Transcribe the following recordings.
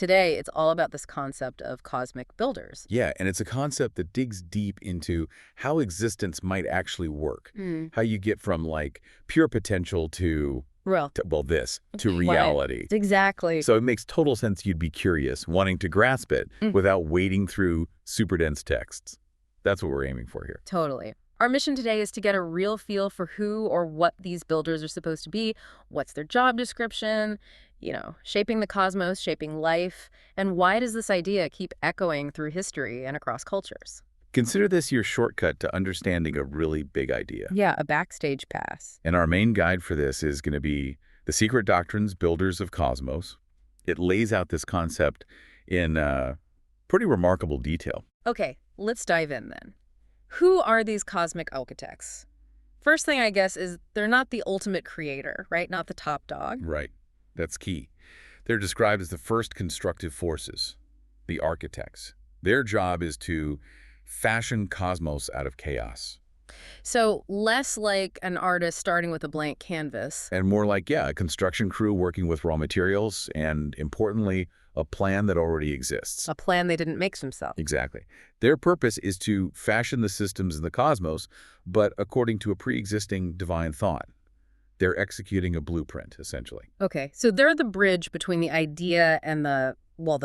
Today, it's all about this concept of cosmic builders. Yeah, and it's a concept that digs deep into how existence might actually work. Hmm. How you get from, like, pure potential Well, well, this, to what? reality. Exactly. So it makes total sense you'd be curious, wanting to grasp it Mm. without wading through super dense texts. That's what we're aiming for here. Totally. Our mission today is to get a real feel for who or what these builders are supposed to be, what's their job description, shaping the cosmos, shaping life, and why does this idea keep echoing through history and across cultures? Consider this your shortcut to understanding a really big idea. Yeah, a backstage pass. And our main guide for this is going to be The Secret Doctrine's Builders of Cosmos. It lays out this concept in pretty remarkable detail. Okay, let's dive in then. Who are these cosmic architects? First thing, I guess, is they're not the ultimate creator, right? Not the top dog. Right. That's key. They're described as the first constructive forces, the architects. Their job is to fashion cosmos out of chaos. So less like an artist starting with a blank canvas. And more like, yeah, a construction crew working with raw materials and, importantly, a plan that already exists. A plan they didn't make themselves. Exactly. Their purpose is to fashion the systems in the cosmos, but according to a pre-existing divine thought. They're executing a blueprint, essentially. Okay, so they're the bridge between the idea and the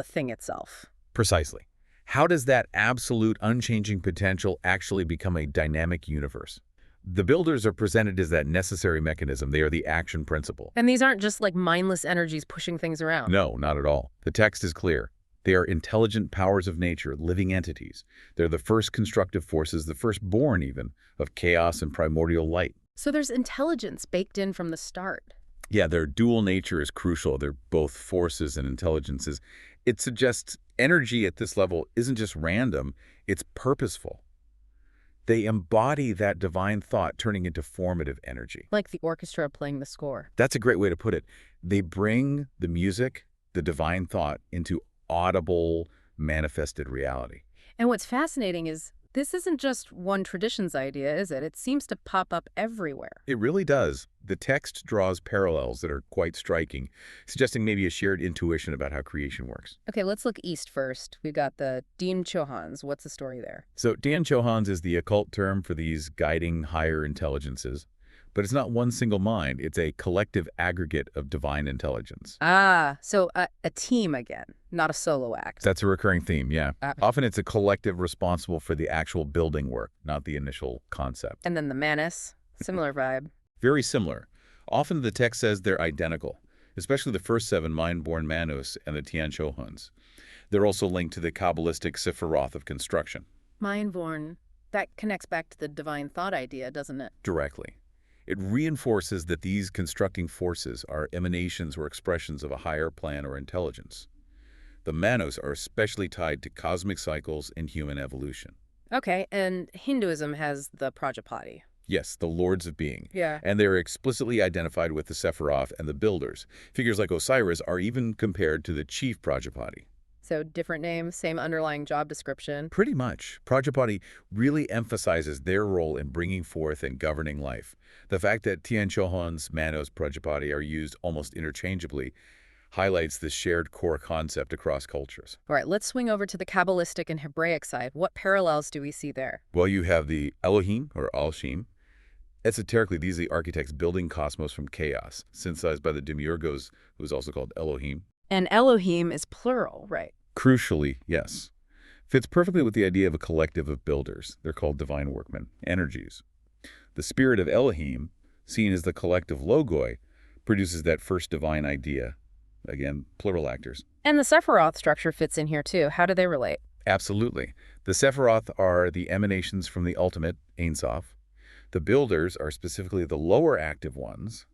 thing itself. Precisely. How does that absolute unchanging potential actually become a dynamic universe? The builders are presented as that necessary mechanism. They are the action principle. And these aren't just like mindless energies pushing things around. No, not at all. The text is clear. They are intelligent powers of nature, living entities. They're the first constructive forces, the firstborn even, of chaos and primordial light. So there's intelligence baked in from the start. Yeah, their dual nature is crucial. They're both forces and intelligences. It suggests energy at this level isn't just random, it's purposeful. They embody that divine thought turning into formative energy. Like the orchestra playing the score. That's a great way to put it. They bring the music, the divine thought, into audible, manifested reality. And what's fascinating is this isn't just one tradition's idea, is it? It seems to pop up everywhere. It really does. The text draws parallels that are quite striking, suggesting maybe a shared intuition about how creation works. Okay, let's look east first. We've got the Dhyan Chohans. What's the story there? So Dhyan Chohans is the occult term for these guiding higher intelligences. But it's not one single mind. It's a collective aggregate of divine intelligence. Ah, so a team again, not a solo act. That's a recurring theme, yeah. Often it's a collective responsible for the actual building work, not the initial concept. And then the Manus, similar vibe. Very similar. Often the text says they're identical, especially the first 7, mind-born Manus and the Dhyan Chohans. They're also linked to the Kabbalistic Sephiroth of construction. Mind-born. That connects back to the divine thought idea, doesn't it? Directly. It reinforces that these constructing forces are emanations or expressions of a higher plan or intelligence. The Manus are especially tied to cosmic cycles and human evolution. Okay, and Hinduism has the Prajapati. Yes, the lords of being. Yeah. And they're explicitly identified with the Sephiroth and the builders. Figures like Osiris are even compared to the chief Prajapati. So different names, same underlying job description. Pretty much. Prajapati really emphasizes their role in bringing forth and governing life. The fact that Dhyan Chohans, Manus, Prajapati are used almost interchangeably highlights this shared core concept across cultures. All right, let's swing over to the Kabbalistic and Hebraic side. What parallels do we see there? Well, you have the Elohim, or Al-Shem. Esoterically, these are the architects building cosmos from chaos, synthesized by the Demiurgos, who is also called Elohim. And Elohim is plural, right? Crucially, yes. Fits perfectly with the idea of a collective of builders. They're called divine workmen, energies. The spirit of Elohim, seen as the collective logoi, produces that first divine idea. Again, plural actors. And the Sephiroth structure fits in here too. How do they relate? Absolutely. The Sephiroth are the emanations from the ultimate, Ein Sof. The builders are specifically the lower active ones.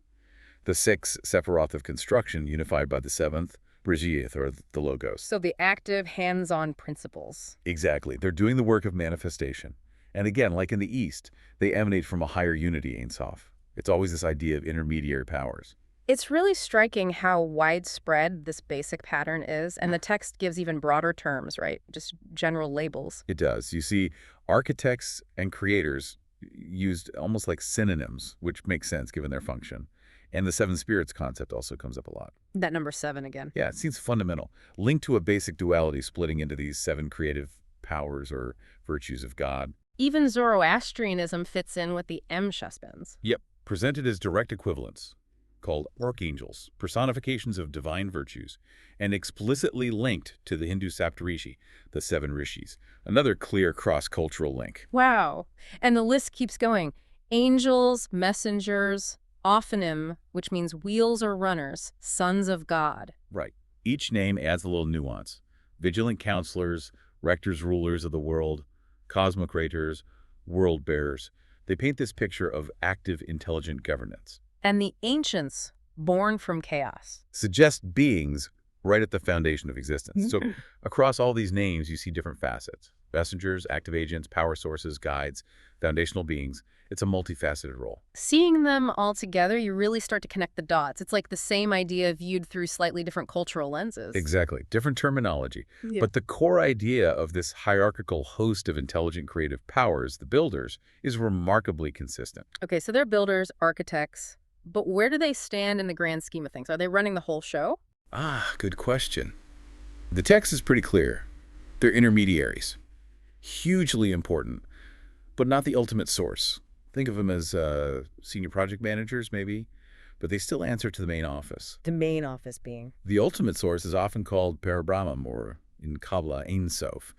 The 6 Sephiroth of construction, unified by the 7th, Brigitte, or the Logos. So the active, hands-on principles. Exactly. They're doing the work of manifestation. And again, like in the East, they emanate from a higher unity, Ein Sof. It's always this idea of intermediary powers. It's really striking how widespread this basic pattern is, and the text gives even broader terms, right? Just general labels. It does. You see, architects and creators used almost like synonyms, which makes sense given their function. And the seven spirits concept also comes up a lot. That number 7 again. Yeah, it seems fundamental, linked to a basic duality splitting into these 7 creative powers or virtues of God. Even Zoroastrianism fits in with the M-Shaspens. Yep, presented as direct equivalents, called archangels, personifications of divine virtues, and explicitly linked to the Hindu Saptarishi, the 7 rishis, another clear cross-cultural link. Wow. And the list keeps going. Angels, messengers, Ophanim, which means wheels or runners, sons of God. Right. Each name adds a little nuance. Vigilant counselors, rectors, rulers of the world, cosmocrators, world bearers. They paint this picture of active, intelligent governance. And the ancients, born from chaos. Suggest beings right at the foundation of existence. So across all these names, you see different facets. Messengers, active agents, power sources, guides, foundational beings. It's a multifaceted role. Seeing them all together, you really start to connect the dots. It's like the same idea viewed through slightly different cultural lenses. Exactly. Different terminology. Yeah. But the core idea of this hierarchical host of intelligent creative powers, the builders, is remarkably consistent. Okay, so they're builders, architects, but where do they stand in the grand scheme of things? Are they running the whole show? Ah, good question. The text is pretty clear. They're intermediaries. Hugely important, but not the ultimate source. Think of them as senior project managers, maybe, but they still answer to the main office. The main office being? The ultimate source is often called Parabrahman, or in Kabbalah, Ein Sof,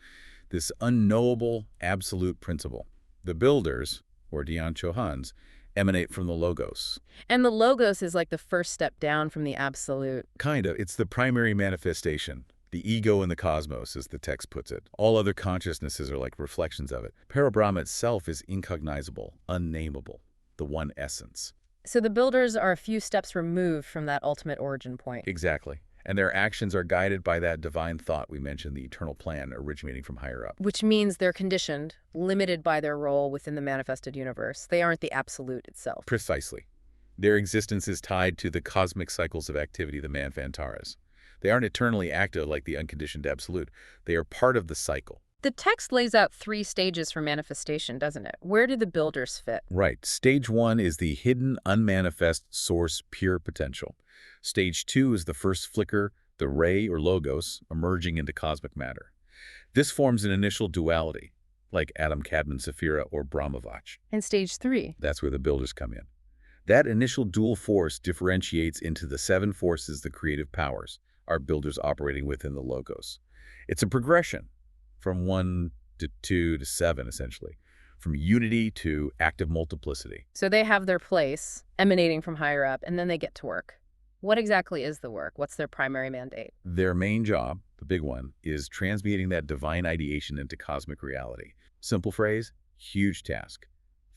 this unknowable absolute principle. The builders, or Dhyan Chohans, emanate from the Logos. And the Logos is like the first step down from the absolute. Kind of. It's the primary manifestation. The ego in the cosmos, as the text puts it. All other consciousnesses are like reflections of it. Parabrahma itself is incognizable, unnameable, the one essence. So the builders are a few steps removed from that ultimate origin point. Exactly. And their actions are guided by that divine thought we mentioned, the eternal plan originating from higher up. Which means they're conditioned, limited by their role within the manifested universe. They aren't the absolute itself. Precisely. Their existence is tied to the cosmic cycles of activity, the Manvantaras. They aren't eternally active like the unconditioned absolute. They are part of the cycle. The text lays out 3 stages for manifestation, doesn't it? Where do the builders fit? Right. Stage 1 is the hidden, unmanifest source, pure potential. Stage 2 is the first flicker, the ray or logos, emerging into cosmic matter. This forms an initial duality, like Adam, Cadmon, Sapphira, or Brahmavach. And stage 3? That's where the builders come in. That initial dual force differentiates into the 7 forces, the creative powers, our builders operating within the Logos. It's a progression from 1 to 2 to 7, essentially, from unity to active multiplicity. So they have their place, emanating from higher up, and then they get to work. What exactly is the work? What's their primary mandate? Their main job, the big one, is transmuting that divine ideation into cosmic reality. Simple phrase, huge task.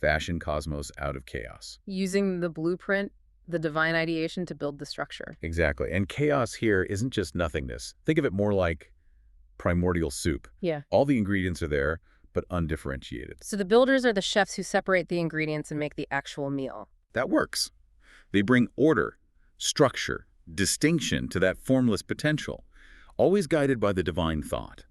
Fashion cosmos out of chaos. Using the blueprint, the divine ideation, to build the structure. Exactly. And chaos here isn't just nothingness. Think of it more like primordial soup. Yeah. All the ingredients are there, but undifferentiated. So the builders are the chefs who separate the ingredients and make the actual meal. That works. They bring order, structure, distinction to that formless potential, always guided by the divine thought.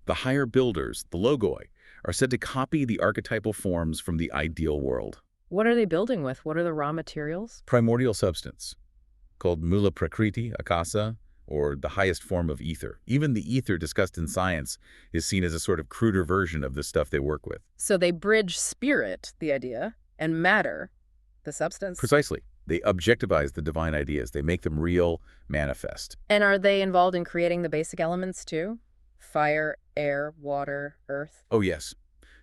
The higher builders, the logoi, are said to copy the archetypal forms from the ideal world. What are they building with? What are the raw materials? Primordial substance, called mula prakriti, akasa, or the highest form of ether. Even the ether discussed in science is seen as a sort of cruder version of the stuff they work with. So they bridge spirit, the idea, and matter, the substance. Precisely. They objectivize the divine ideas. They make them real, manifest. And are they involved in creating the basic elements too? Fire, air, water, earth? Oh, yes.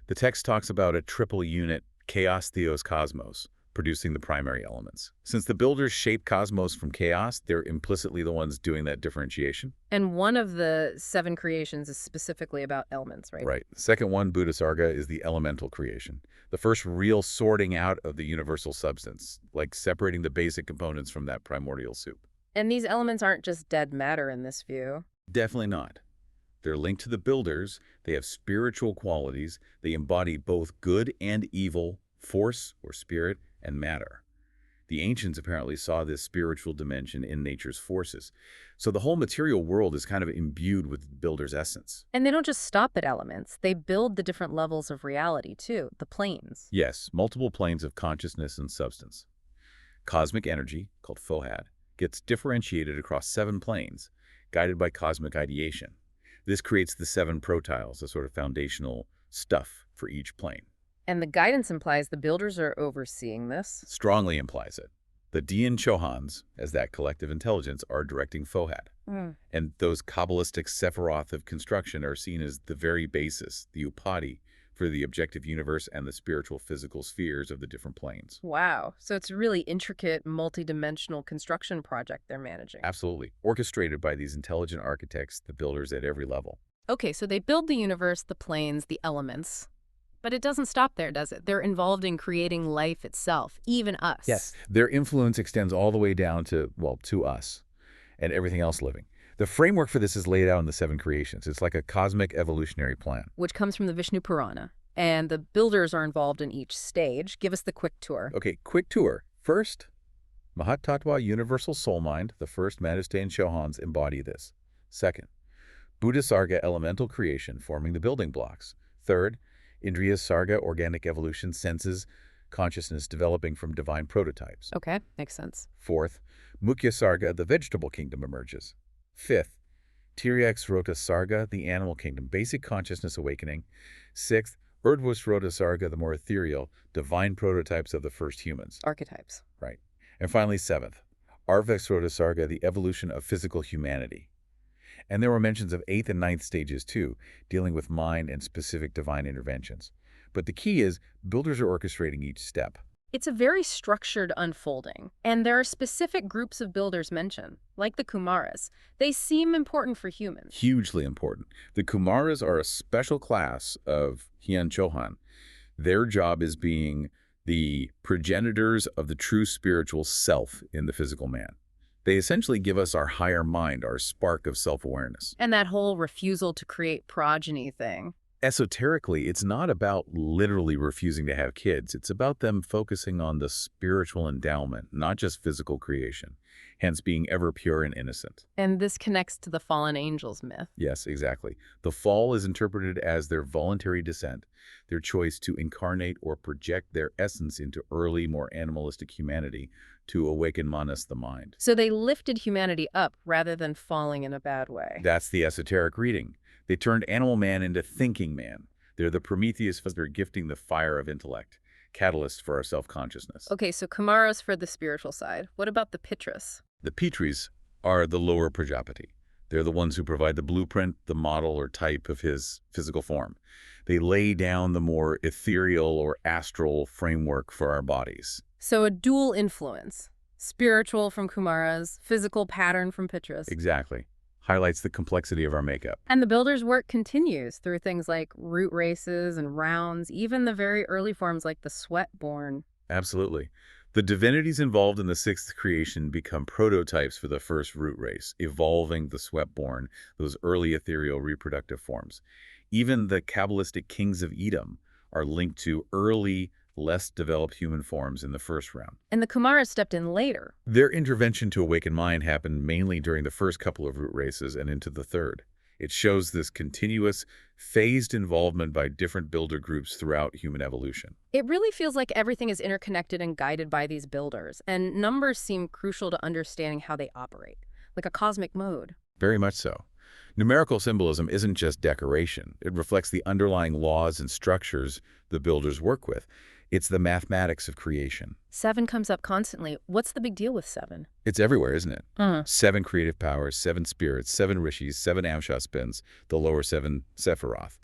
The text talks about a triple unit, chaos, theos, cosmos, producing the primary elements. Since the builders shape cosmos from chaos, they're implicitly the ones doing that differentiation. And one of the 7 creations is specifically about elements, right? Right. The second one, Buddha Sarga, is the elemental creation. The first real sorting out of the universal substance, like separating the basic components from that primordial soup. And these elements aren't just dead matter in this view. Definitely not. They're linked to the builders. They have spiritual qualities. They embody both good and evil, force or spirit, and matter. The ancients apparently saw this spiritual dimension in nature's forces. So the whole material world is kind of imbued with the builder's essence. And they don't just stop at elements. They build the different levels of reality too, the planes. Yes, multiple planes of consciousness and substance. Cosmic energy, called Fohad, gets differentiated across 7 planes, guided by cosmic ideation. This creates the 7 protiles, the sort of foundational stuff for each plane. And the guidance implies the builders are overseeing this. Strongly implies it. The Dhyan Chohans, as that collective intelligence, are directing Fohad. And those Kabbalistic Sephiroth of construction are seen as the very basis, the upadi, for the objective universe and the spiritual physical spheres of the different planes. Wow. So it's a really intricate, multidimensional construction project they're managing. Absolutely. Orchestrated by these intelligent architects, the builders at every level. Okay, so they build the universe, the planes, the elements. But it doesn't stop there, does it? They're involved in creating life itself, even us. Yes. Their influence extends all the way down to, well, to us and everything else living. The framework for this is laid out in the 7 creations. It's like a cosmic evolutionary plan. Which comes from the Vishnu Purana. And the builders are involved in each stage. Give us the quick tour. Okay, quick tour. First, Mahat Tattva Universal Soul Mind, the first Manus Dhyan Chohans embody this. Second, Buddha Sarga Elemental Creation, forming the building blocks. Third, Indriya Sarga Organic Evolution, senses, consciousness developing from divine prototypes. Okay, makes sense. Fourth, Mukhya Sarga, the vegetable kingdom, emerges. Fifth, Tiryak Rota Sarga, the animal kingdom, basic consciousness awakening. Sixth, Urdhva Rota Sarga, the more ethereal, divine prototypes of the first humans. Archetypes. Right. And finally, seventh, Arvex Rota Sarga, the evolution of physical humanity. And there were mentions of 8th and 9th stages too, dealing with mind and specific divine interventions. But the key is, builders are orchestrating each step. It's a very structured unfolding, and there are specific groups of builders mentioned, like the Kumaras. They seem important for humans. Hugely important. The Kumaras are a special class of Dhyan Chohan. Their job is being the progenitors of the true spiritual self in the physical man. They essentially give us our higher mind, our spark of self-awareness. And that whole refusal to create progeny thing. Esoterically, it's not about literally refusing to have kids. It's about them focusing on the spiritual endowment, not just physical creation, hence being ever pure and innocent. And this connects to the fallen angels myth. Yes, exactly. The fall is interpreted as their voluntary descent, their choice to incarnate or project their essence into early, more animalistic humanity to awaken Manus, the mind. So they lifted humanity up rather than falling in a bad way. That's the esoteric reading. They turned animal man into thinking man. They're the Prometheus for gifting the fire of intellect, catalyst for our self-consciousness. Okay, so Kumaras for the spiritual side. What about the Pitras? The Pitris are the lower Prajapati. They're the ones who provide the blueprint, the model or type of his physical form. They lay down the more ethereal or astral framework for our bodies. So a dual influence. Spiritual from Kumaras, physical pattern from Pitras. Exactly. Highlights the complexity of our makeup. And the builder's work continues through things like root races and rounds, even the very early forms like the sweat-born. Absolutely. The divinities involved in the 6th creation become prototypes for the first root race, evolving the sweat-born, those early ethereal reproductive forms. Even the Kabbalistic kings of Edom are linked to early, less developed human forms in the first round. And the Kumaras stepped in later. Their intervention to awaken mind happened mainly during the first couple of root races and into the third. It shows this continuous, phased involvement by different builder groups throughout human evolution. It really feels like everything is interconnected and guided by these builders, and numbers seem crucial to understanding how they operate, like a cosmic mode. Very much so. Numerical symbolism isn't just decoration. It reflects the underlying laws and structures the builders work with. It's the mathematics of creation. 7 comes up constantly. What's the big deal with 7? It's everywhere, isn't it? 7 creative powers, 7 spirits, 7 rishis, 7 amshaspins, the lower 7 sephiroth.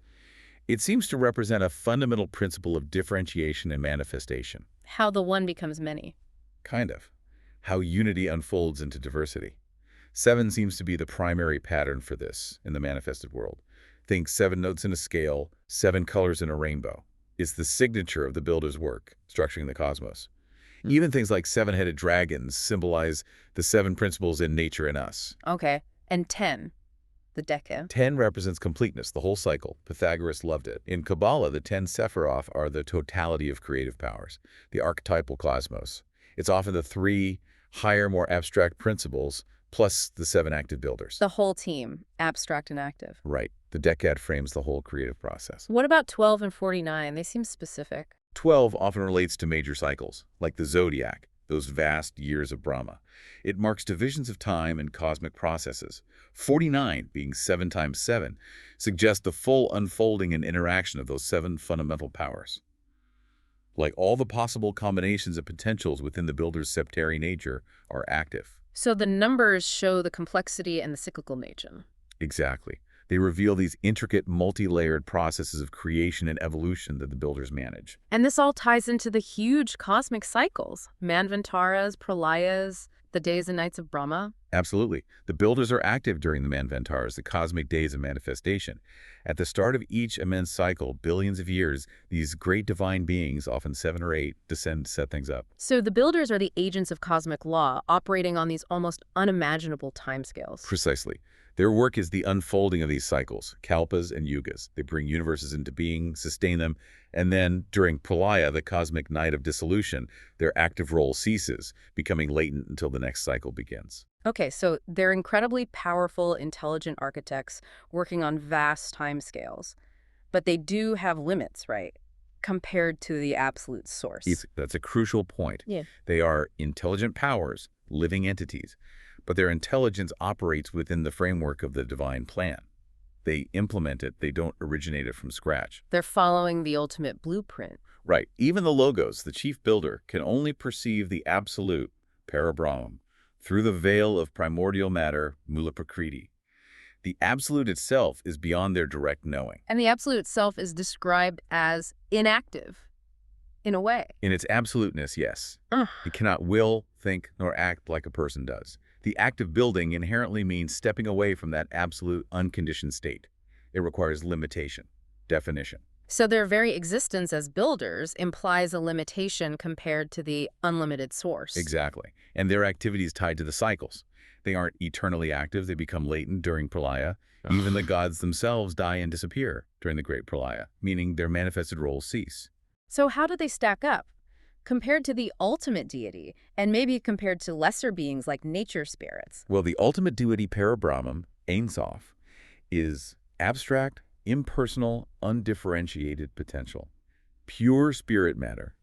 It seems to represent a fundamental principle of differentiation and manifestation. How the one becomes many. Kind of. How unity unfolds into diversity. 7 seems to be the primary pattern for this in the manifested world. Think 7 notes in a scale, 7 colors in a rainbow. It's the signature of the builder's work, structuring the cosmos. Even things like 7-headed dragons symbolize the 7 principles in nature and us. Okay. And 10, the Deca. 10 represents completeness, the whole cycle. Pythagoras loved it. In Kabbalah, the 10 Sephiroth are the totality of creative powers, the archetypal cosmos. It's often the 3 higher, more abstract principles, plus the 7 active builders. The whole team, abstract and active. Right. The decad frames the whole creative process. What about 12 and 49? They seem specific. 12 often relates to major cycles, like the zodiac, those vast years of Brahma. It marks divisions of time and cosmic processes. 49, being 7 times 7, suggests the full unfolding and interaction of those 7 fundamental powers. Like all the possible combinations of potentials within the builder's septary nature are active. So the numbers show the complexity and the cyclical nature. Exactly. They reveal these intricate, multi-layered processes of creation and evolution that the builders manage. And this all ties into the huge cosmic cycles, Manvantaras, Pralayas, the days and nights of Brahma. Absolutely. The builders are active during the Manvantaras, the cosmic days of manifestation. At the start of each immense cycle, billions of years, these great divine beings, often 7 or 8, descend to set things up. So the builders are the agents of cosmic law, operating on these almost unimaginable timescales. Precisely. Their work is the unfolding of these cycles, kalpas and yugas. They bring universes into being, sustain them, and then, during pralaya, the cosmic night of dissolution, their active role ceases, becoming latent until the next cycle begins. Okay, so they're incredibly powerful, intelligent architects working on vast timescales. But they do have limits, right? Compared to the absolute source. That's a crucial point. Yeah. They are intelligent powers, living entities, but their intelligence operates within the framework of the divine plan. They implement it, they don't originate it from scratch. They're following the ultimate blueprint. Right. Even the Logos, the chief builder, can only perceive the absolute, Parabrahman, through the veil of primordial matter, Mula Prakriti. The absolute itself is beyond their direct knowing. And the absolute self is described as inactive, in a way. In its absoluteness, yes. Ugh. It cannot will, think, nor act like a person does. The act of building inherently means stepping away from that absolute, unconditioned state. It requires limitation, definition. So their very existence as builders implies a limitation compared to the unlimited source. Exactly. And their activity is tied to the cycles. They aren't eternally active. They become latent during pralaya. Even the gods themselves die and disappear during the great pralaya, meaning their manifested roles cease. So how do they stack up? Compared to the ultimate deity, and maybe compared to lesser beings like nature spirits? Well, the ultimate deity, Parabrahman, Ein Sof, is abstract, impersonal, undifferentiated potential. Pure spirit matter.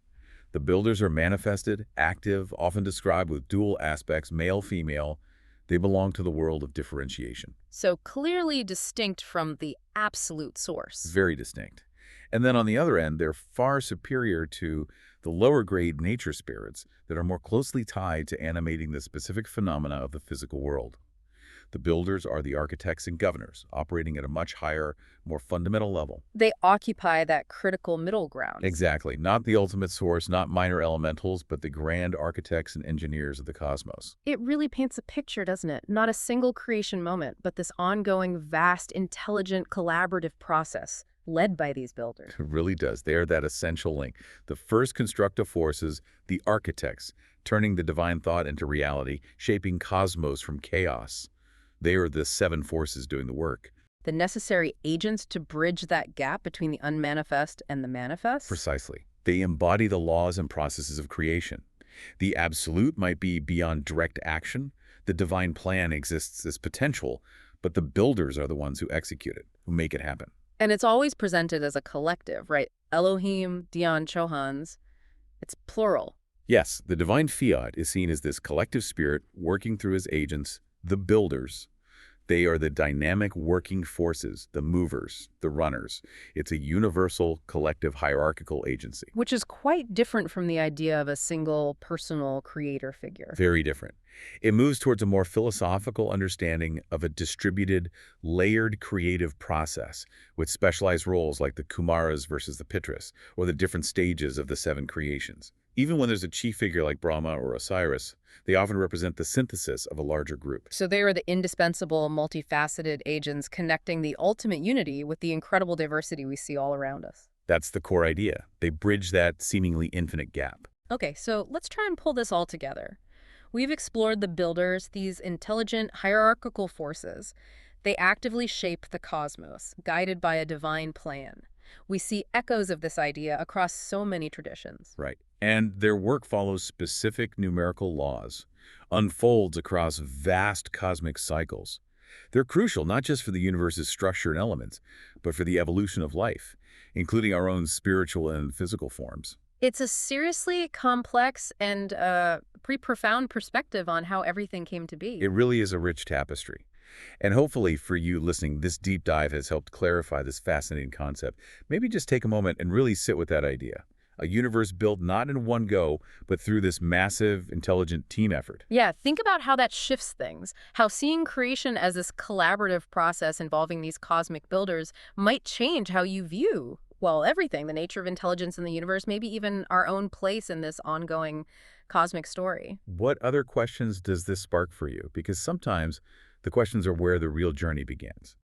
The builders are manifested, active, often described with dual aspects, male, female. They belong to the world of differentiation. So clearly distinct from the absolute source. Very distinct. And then on the other end, they're far superior to the lower grade nature spirits that are more closely tied to animating the specific phenomena of the physical world. The builders are the architects and governors, operating at a much higher, more fundamental level. They occupy that critical middle ground. Exactly. Not the ultimate source, not minor elementals, but the grand architects and engineers of the cosmos. It really paints a picture, doesn't it? Not a single creation moment, but this ongoing, vast, intelligent, collaborative process led by these builders. It really does. They are that essential link. The first constructive forces, the architects, turning the divine thought into reality, shaping cosmos from chaos. They are the 7 forces doing the work. The necessary agents to bridge that gap between the unmanifest and the manifest? Precisely. They embody the laws and processes of creation. The absolute might be beyond direct action. The divine plan exists as potential, but the builders are the ones who execute it, who make it happen. And it's always presented as a collective, right? Elohim, Dhyan Chohans. It's plural. Yes, the divine fiat is seen as this collective spirit working through his agents, the builders. They are the dynamic working forces, the movers, the runners. It's a universal, collective, hierarchical agency. Which is quite different from the idea of a single, personal creator figure. Very different. It moves towards a more philosophical understanding of a distributed, layered creative process with specialized roles like the Kumaras versus the Pitras, or the different stages of the 7 creations. Even when there's a chief figure like Brahma or Osiris, they often represent the synthesis of a larger group. So they are the indispensable, multifaceted agents connecting the ultimate unity with the incredible diversity we see all around us. That's the core idea. They bridge that seemingly infinite gap. Okay, so let's try and pull this all together. We've explored the builders, these intelligent, hierarchical forces. They actively shape the cosmos, guided by a divine plan. We see echoes of this idea across so many traditions. Right. And their work follows specific numerical laws, unfolds across vast cosmic cycles. They're crucial not just for the universe's structure and elements, but for the evolution of life, including our own spiritual and physical forms. It's a seriously complex and pretty profound perspective on how everything came to be. It really is a rich tapestry. And hopefully for you listening, this deep dive has helped clarify this fascinating concept. Maybe just take a moment and really sit with that idea. A universe built not in one go, but through this massive, intelligent team effort. Yeah, think about how that shifts things. How seeing creation as this collaborative process involving these cosmic builders might change how you view, well, everything, the nature of intelligence in the universe, maybe even our own place in this ongoing cosmic story. What other questions does this spark for you? Because sometimes the questions are where the real journey begins.